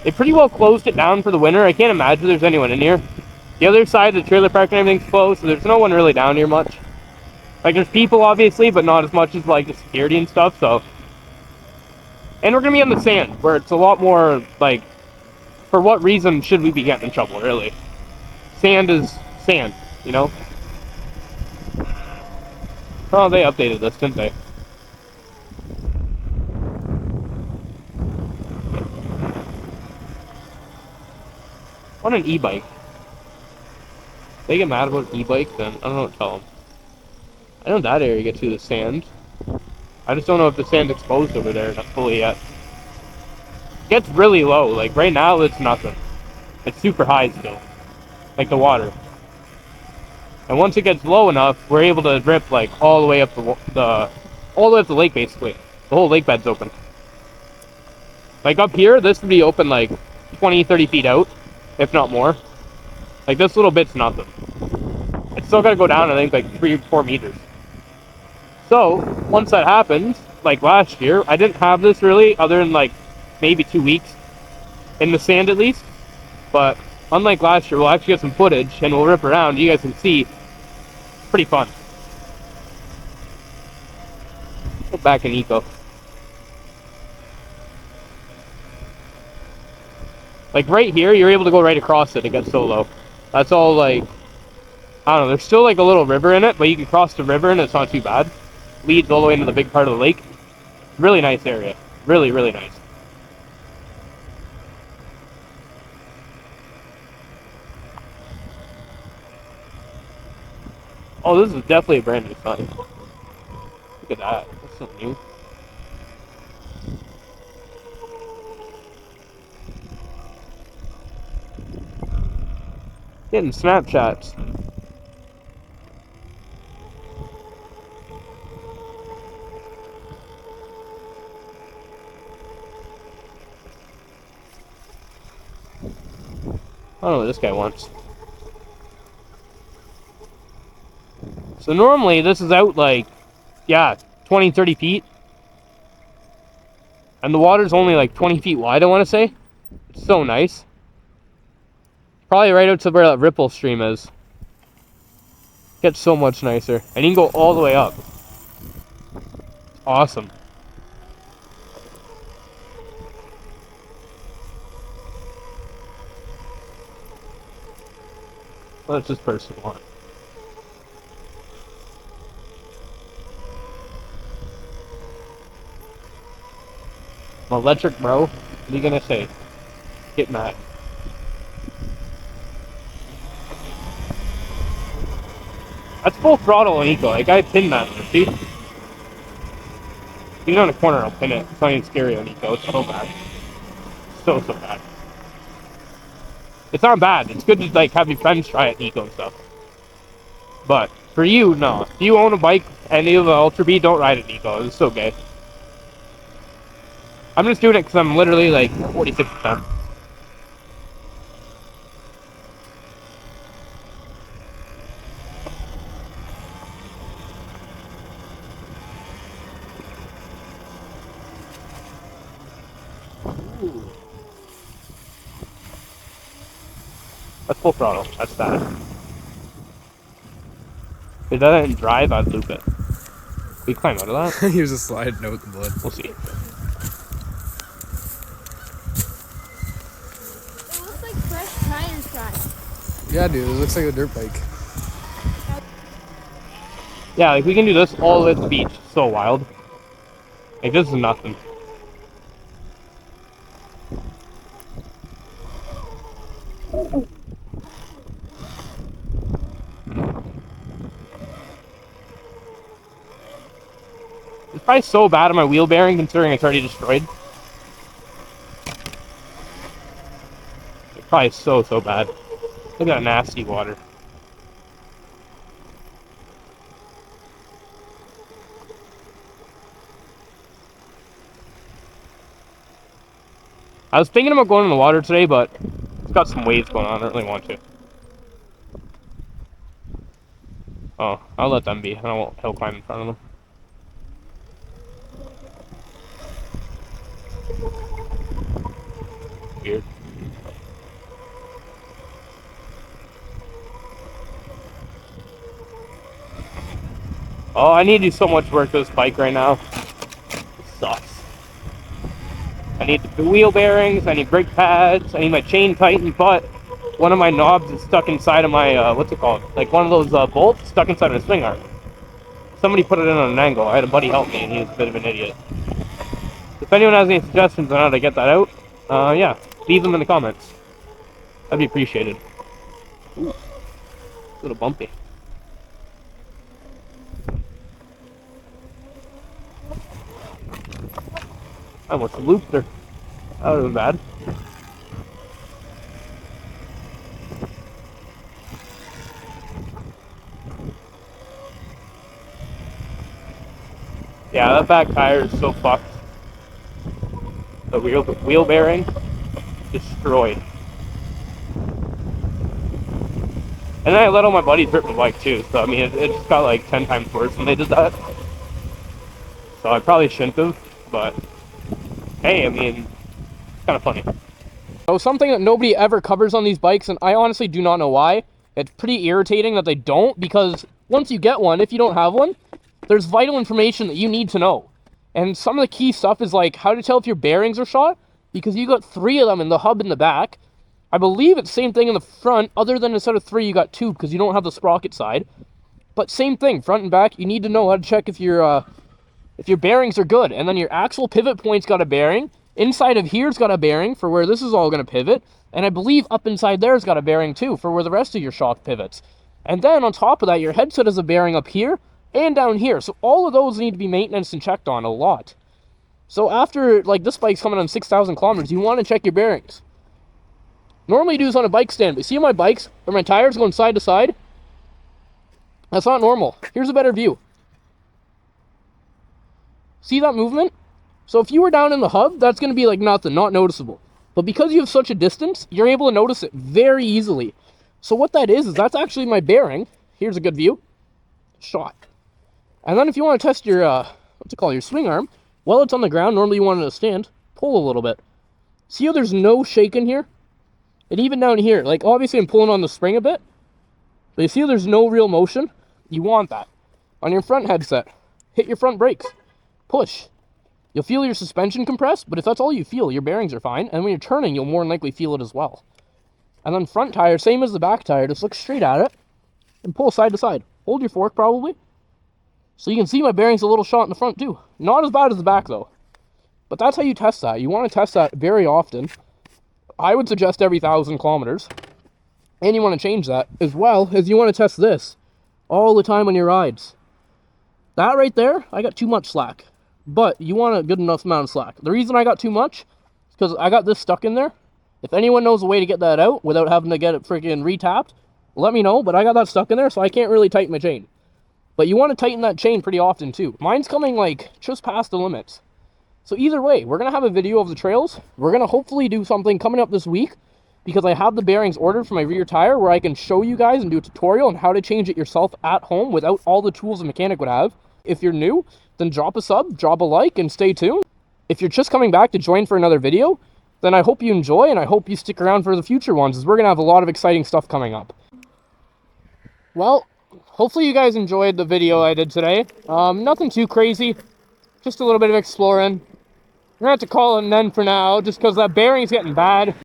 They pretty well closed it down for the winter. I can't imagine there's anyone in here. The other side of the trailer park and everything's closed, so there's no one really down here much. Like, there's people, obviously, but not as much as, like, the security and stuff, so. And we're gonna be on the sand, where it's a lot more, like, for what reason should we be getting in trouble, really? Sand is sand, you know? Oh, they updated this, didn't they? On an e-bike. They get mad about an e-bike, then I don't know what to tell them. I know that area gets through the sand. I just don't know if the sand's exposed over there, not fully yet. It gets really low, like right now it's nothing. It's super high still. Like the water. And once it gets low enough, we're able to rip like all the way up all the way up the lake basically. The whole lake bed's open. Like up here, this would be open like 20, 30 feet out, if not more. Like this little bit's nothing. It's still gotta go down, I think, like 3 or 4 meters. So, once that happens, like last year, I didn't have this really, other than like maybe 2 weeks. In the sand at least. But unlike last year, we'll actually get some footage and we'll rip around. You guys can see. It's pretty fun. Go back in eco. Like right here, you're able to go right across it. It gets so low. That's all like, I don't know. There's still like a little river in it, but you can cross the river and it's not too bad. Leads all the way into the big part of the lake. Really nice area. Really, really nice. Oh, this is definitely a brand new sign. Look at that. That's so new. Getting Snapchats. I don't know what this guy wants. So normally this is out like, yeah, 20, 30 feet. And the water's only like 20 feet wide, I want to say. It's so nice. Probably right out to where that ripple stream is. Gets so much nicer. And you can go all the way up. Awesome. What does this person want? I'm electric, bro. What are you gonna say? Get mad. That's full throttle on eco. Like I pinned that. See? He's on the corner. I'll pin it. It's not even scary on eco. It's so bad. So bad. It's not bad. It's good to like have your friends try it eco and stuff. But for you, no. If you own a bike and you have an Ultra B, don't ride it eco. It's so gay. I'm just doing it because I'm literally like 46%. Ooh. That's full throttle. That's that. If that didn't drive, I'd loop it. We climb out of that? Here's a slide note in blood. We'll see. It looks like fresh tires track. Yeah, dude, it looks like a dirt bike. Yeah, like we can do this all the way to the beach. So wild. Like this is nothing. It's probably so bad on my wheel bearing considering it's already destroyed. It's probably so bad. Look at that nasty water. I was thinking about going in the water today, but it's got some waves going on. I don't really want to. Oh, I'll let them be. I won't hill climb in front of them. Weird. Oh, I need to do so much work to this bike right now. It sucks. I need the wheel bearings, I need brake pads, I need my chain tightened, but one of my knobs is stuck inside of my, what's it called? Like one of those bolts stuck inside of the swing arm. Somebody put it in on an angle. I had a buddy help me, and he was a bit of an idiot. If anyone has any suggestions on how to get that out, yeah, leave them in the comments. That'd be appreciated. Ooh, a little bumpy. I almost looped her. That wasn't bad. Yeah, that back tire is so fucked. The wheel bearing, destroyed. And then I let all my buddies rip my bike too, so I mean, it just got like 10 times worse when they did that. So I probably shouldn't have, but hey, I mean, it's kind of funny. So something that nobody ever covers on these bikes, and I honestly do not know why, it's pretty irritating that they don't, because once you get one, if you don't have one, there's vital information that you need to know. And some of the key stuff is like how to tell if your bearings are shot, because you got 3 of them in the hub in the back. I believe it's the same thing in the front, other than instead of 3, you got 2, because you don't have the sprocket side. But same thing, front and back, you need to know how to check if your bearings are good. And then your axle pivot point's got a bearing. Inside of here's got a bearing for where this is all going to pivot. And I believe up inside there's got a bearing too for where the rest of your shock pivots. And then on top of that, your headset has a bearing up here and down here. So all of those need to be maintenance and checked on a lot. So after, like, this bike's coming on 6,000 kilometers, you want to check your bearings. Normally you do this on a bike stand, but see on my bikes where my tires going side to side? That's not normal. Here's a better view. See that movement? So if you were down in the hub, that's going to be like nothing, not noticeable. But because you have such a distance, you're able to notice it very easily. So what that is that's actually my bearing. Here's a good view. Shot. And then if you want to test your, what's it called, your swing arm, while it's on the ground, normally you want it to stand, pull a little bit. See how there's no shake in here? And even down here, like obviously I'm pulling on the spring a bit, but you see how there's no real motion? You want that. On your front headset, hit your front brakes, push. You'll feel your suspension compress, but if that's all you feel, your bearings are fine, and when you're turning, you'll more than likely feel it as well. And then front tire, same as the back tire, just look straight at it, and pull side to side. Hold your fork probably, so you can see my bearings a little shot in the front too. Not as bad as the back though. But that's how you test that. You want to test that very often. I would suggest every 1,000 kilometers. And you want to change that, as well as you want to test this all the time on your rides. That right there, I got too much slack. But you want a good enough amount of slack. The reason I got too much is because I got this stuck in there. If anyone knows a way to get that out without having to get it freaking retapped, let me know. But I got that stuck in there, so I can't really tighten my chain. But you want to tighten that chain pretty often too. Mine's coming like just past the limits. So either way, we're going to have a video of the trails. We're going to hopefully do something coming up this week, because I have the bearings ordered for my rear tire where I can show you guys and do a tutorial on how to change it yourself at home without all the tools a mechanic would have. If you're new, then drop a sub, drop a like, and stay tuned. If you're just coming back to join for another video, then I hope you enjoy, and I hope you stick around for the future ones, as we're going to have a lot of exciting stuff coming up. Well, hopefully you guys enjoyed the video I did today. Nothing too crazy, just a little bit of exploring. We're going to have to call it an end for now, just because that bearing's getting bad.